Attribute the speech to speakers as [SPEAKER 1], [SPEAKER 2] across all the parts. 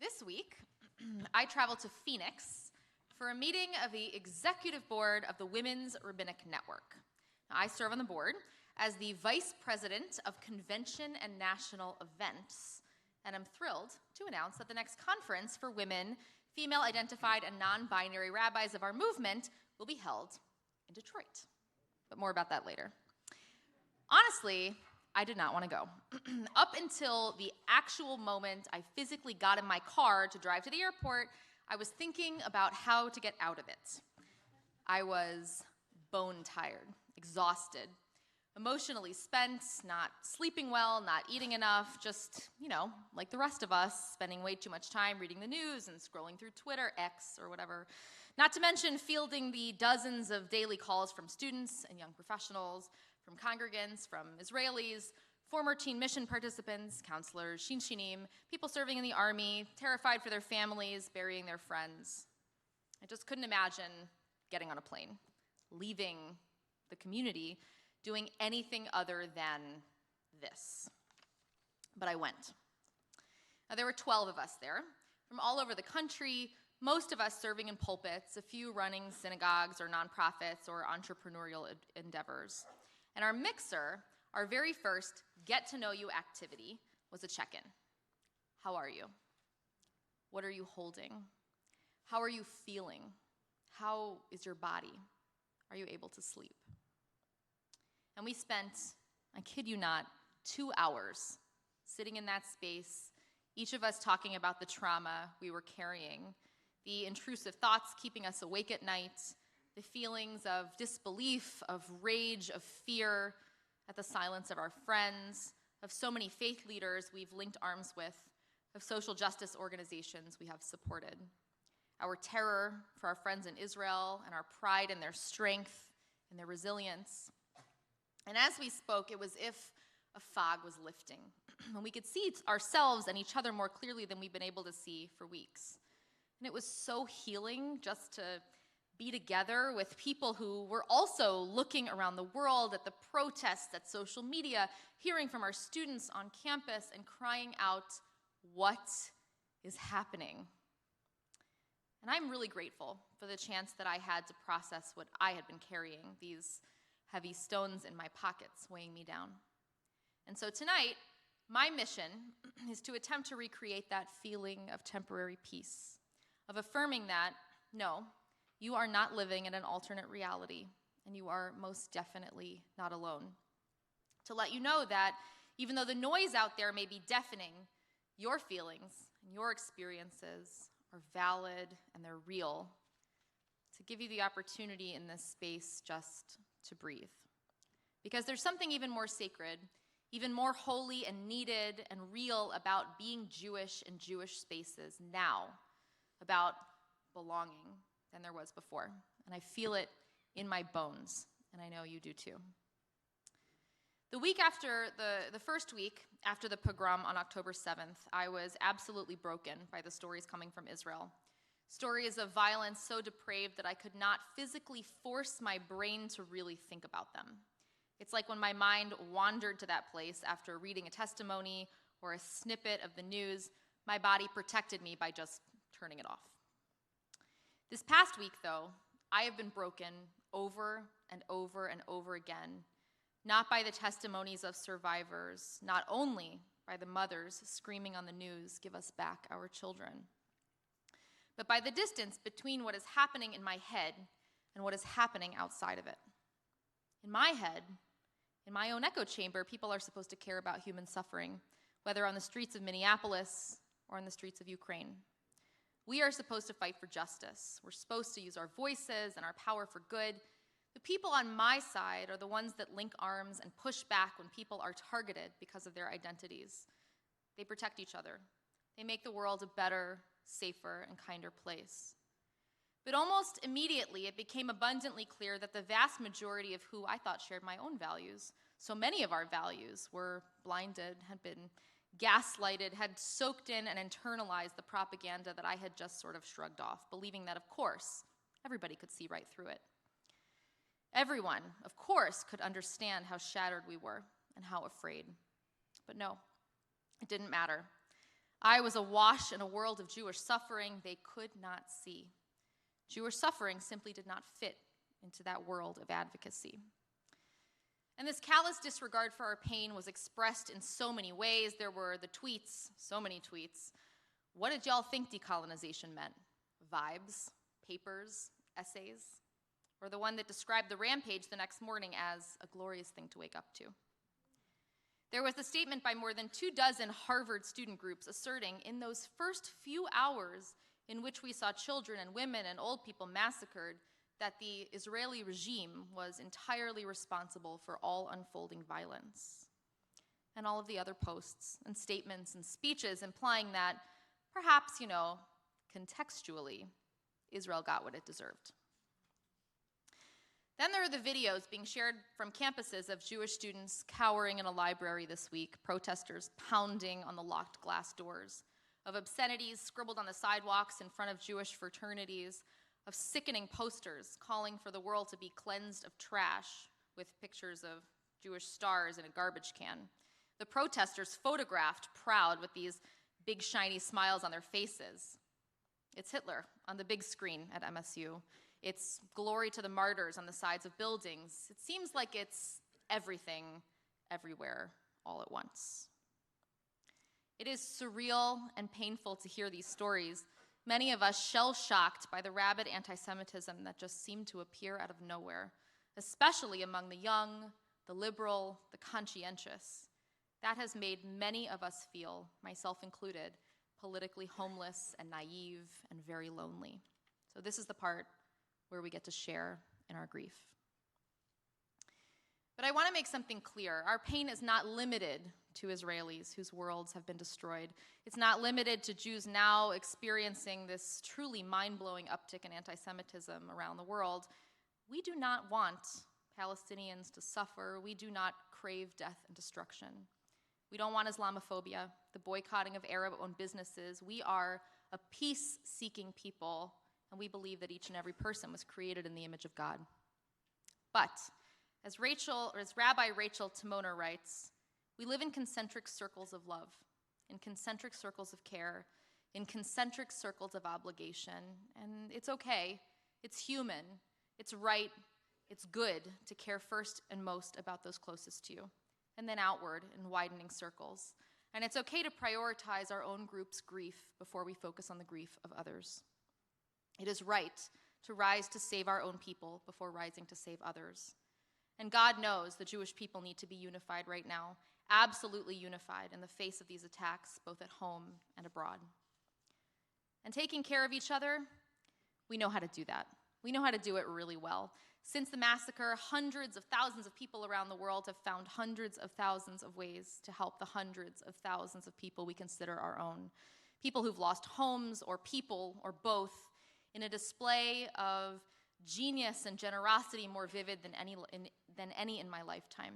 [SPEAKER 1] This week, I traveled to Phoenix for a meeting of the executive board of the Women's Rabbinic Network. Now, I serve on the board as the vice president of convention and national events, and I'm thrilled to announce that the next conference for women, female-identified, and non-binary rabbis of our movement will be held in Detroit. But more about that later. Honestly, I did not want to go. Up until the actual moment I physically got in my car to drive to the airport, I was thinking about how to get out of it. I was bone tired, exhausted, emotionally spent, not sleeping well, not eating enough, just, like the rest of us, spending way too much time reading the news and scrolling through Twitter, X, or whatever. Not to mention fielding the dozens of daily calls from students and young professionals, from congregants, from Israelis, former teen mission participants, counselors, shinshinim, people serving in the army, terrified for their families, burying their friends. I just couldn't imagine getting on a plane, leaving the community, doing anything other than this. But I went. Now, there were 12 of us there, from all over the country, most of us serving in pulpits, a few running synagogues or nonprofits or entrepreneurial endeavors. And our mixer, our very first get-to-know-you activity, was a check-in. How are you? What are you holding? How are you feeling? How is your body? Are you able to sleep? And we spent, I kid you not, 2 hours sitting in that space, each of us talking about the trauma we were carrying, the intrusive thoughts keeping us awake at night, the feelings of disbelief, of rage, of fear at the silence of our friends, of so many faith leaders we've linked arms with, of social justice organizations we have supported, our terror for our friends in Israel, and our pride in their strength and their resilience. And as we spoke, it was as if a fog was lifting, and we could see ourselves and each other more clearly than we've been able to see for weeks. And it was so healing just to be together with people who were also looking around the world at the protests, at social media, hearing from our students on campus and crying out, what is happening? And I'm really grateful for the chance that I had to process what I had been carrying, these heavy stones in my pockets weighing me down. And so tonight, my mission is to attempt to recreate that feeling of temporary peace, of affirming that, no, you are not living in an alternate reality, and you are most definitely not alone. To let you know that even though the noise out there may be deafening, your feelings and your experiences are valid and they're real. To give you the opportunity in this space just to breathe. Because there's something even more sacred, even more holy and needed and real about being Jewish in Jewish spaces now, about belonging, than there was before. And I feel it in my bones, and I know you do too. The week after, the first week after the pogrom on October 7th, I was absolutely broken by the stories coming from Israel. Stories of violence so depraved that I could not physically force my brain to really think about them. It's like when my mind wandered to that place after reading a testimony or a snippet of the news, my body protected me by just turning it off. This past week, though, I have been broken over and over and over again, not by the testimonies of survivors, not only by the mothers screaming on the news, "Give us back our children," but by the distance between what is happening in my head and what is happening outside of it. In my head, in my own echo chamber, people are supposed to care about human suffering, whether on the streets of Minneapolis or on the streets of Ukraine. We are supposed to fight for justice. We're supposed to use our voices and our power for good. The people on my side are the ones that link arms and push back when people are targeted because of their identities. They protect each other. They make the world a better, safer, and kinder place. But almost immediately, it became abundantly clear that the vast majority of who I thought shared my own values, so many of our values, were blinded, had been gaslighted, had soaked in and internalized the propaganda that I had just sort of shrugged off, believing that, of course, everybody could see right through it. Everyone, of course, could understand how shattered we were and how afraid. But no, it didn't matter. I was awash in a world of Jewish suffering they could not see. Jewish suffering simply did not fit into that world of advocacy. And this callous disregard for our pain was expressed in so many ways. There were the tweets, so many tweets. What did y'all think decolonization meant? Vibes, papers, essays, or the one that described the rampage the next morning as a glorious thing to wake up to. There was the statement by more than 24 Harvard student groups asserting in those first few hours in which we saw children and women and old people massacred that the Israeli regime was entirely responsible for all unfolding violence. And all of the other posts and statements and speeches implying that perhaps, contextually, Israel got what it deserved. Then there are the videos being shared from campuses of Jewish students cowering in a library this week, protesters pounding on the locked glass doors, of obscenities scribbled on the sidewalks in front of Jewish fraternities, of sickening posters calling for the world to be cleansed of trash with pictures of Jewish stars in a garbage can. The protesters photographed proud with these big shiny smiles on their faces. It's Hitler on the big screen at MSU. It's glory to the martyrs on the sides of buildings. It seems like it's everything, everywhere, all at once. It is surreal and painful to hear these stories, many of us shell-shocked by the rabid antisemitism that just seemed to appear out of nowhere, especially among the young, the liberal, the conscientious. That has made many of us feel, myself included, politically homeless and naive and very lonely. So this is the part where we get to share in our grief. But I want to make something clear. Our pain is not limited to Israelis whose worlds have been destroyed. It's not limited to Jews now experiencing this truly mind-blowing uptick in anti-Semitism around the world. We do not want Palestinians to suffer. We do not crave death and destruction. We don't want Islamophobia, the boycotting of Arab-owned businesses. We are a peace-seeking people, and we believe that each and every person was created in the image of God. But as Rabbi Rachel Timoner writes, we live in concentric circles of love, in concentric circles of care, in concentric circles of obligation. And it's okay, it's human, it's right, it's good to care first and most about those closest to you, and then outward in widening circles. And it's okay to prioritize our own group's grief before we focus on the grief of others. It is right to rise to save our own people before rising to save others. And God knows the Jewish people need to be unified right now, absolutely unified in the face of these attacks, both at home and abroad. And taking care of each other, we know how to do that. We know how to do it really well. Since the massacre, hundreds of thousands of people around the world have found hundreds of thousands of ways to help the hundreds of thousands of people we consider our own. People who've lost homes or people or both, in a display of genius and generosity more vivid than any in my lifetime.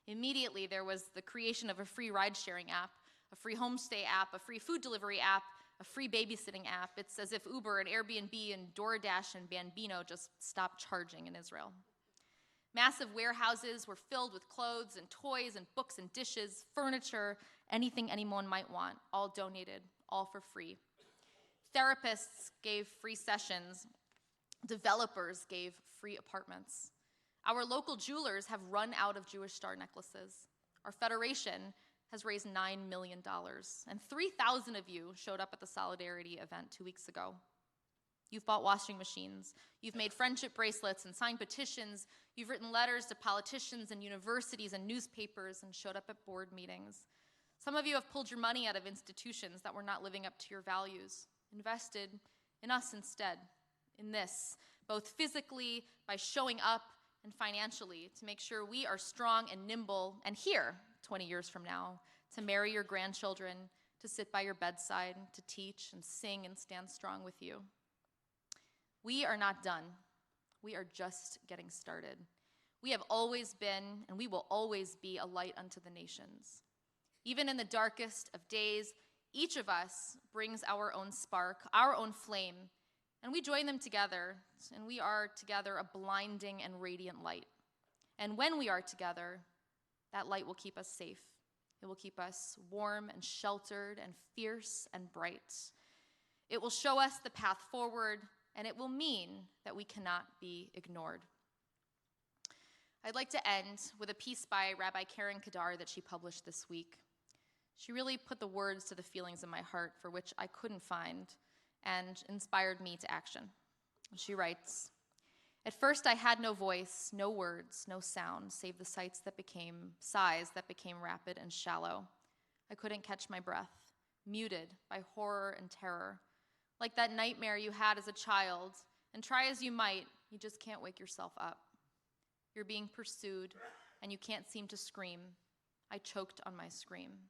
[SPEAKER 1] Immediately, there was the creation of a free ride-sharing app, a free homestay app, a free food delivery app, a free babysitting app. It's as if Uber and Airbnb and DoorDash and Bambino just stopped charging in Israel. Massive warehouses were filled with clothes and toys and books and dishes, furniture, anything anyone might want, all donated, all for free. Therapists gave free sessions. Developers gave free apartments. Our local jewelers have run out of Jewish star necklaces. Our federation has raised $9 million, and 3,000 of you showed up at the Solidarity event 2 weeks ago. You've bought washing machines. You've made friendship bracelets and signed petitions. You've written letters to politicians and universities and newspapers and showed up at board meetings. Some of you have pulled your money out of institutions that were not living up to your values, invested in us instead, in this, both physically by showing up and financially to make sure we are strong and nimble and here 20 years from now to marry your grandchildren, to sit by your bedside, to teach and sing and stand strong with you. We are not done. We are just getting started. We have always been and we will always be a light unto the nations. Even in the darkest of days, each of us brings our own spark, our own flame, and we join them together, and we are together a blinding and radiant light. And when we are together, that light will keep us safe. It will keep us warm and sheltered and fierce and bright. It will show us the path forward, and it will mean that we cannot be ignored. I'd like to end with a piece by Rabbi Jen Lader that she published this week. She really put the words to the feelings in my heart for which I couldn't find and inspired me to action. She writes, "At first I had no voice, no words, no sound, save the sighs that became rapid and shallow. I couldn't catch my breath, muted by horror and terror, like that nightmare you had as a child, and try as you might, you just can't wake yourself up. You're being pursued, and you can't seem to scream. I choked on my scream.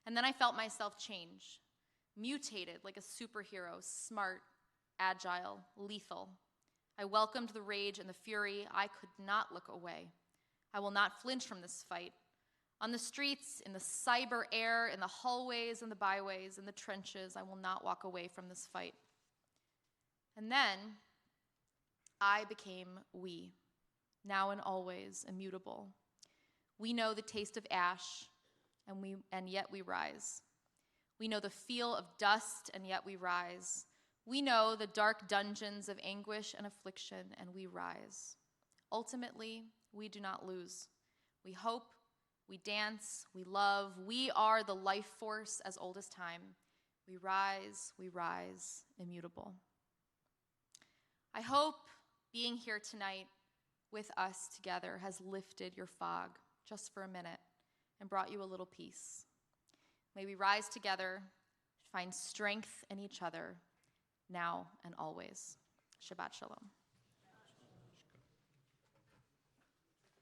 [SPEAKER 1] And then I felt myself change, mutated like a superhero, smart, agile, lethal. I welcomed the rage and the fury. I could not look away. I will not flinch from this fight. On the streets, in the cyber air, in the hallways and the byways, in the trenches, I will not walk away from this fight." And then I became we, now and always immutable. We know the taste of ash, and yet we rise. We know the feel of dust, and yet we rise. We know the dark dungeons of anguish and affliction, and we rise. Ultimately, we do not lose. We hope, we dance, we love. We are the life force as old as time. We rise, immutable. I hope being here tonight with us together has lifted your fog just for a minute and brought you a little peace. May we rise together, find strength in each other, now and always. Shabbat Shalom.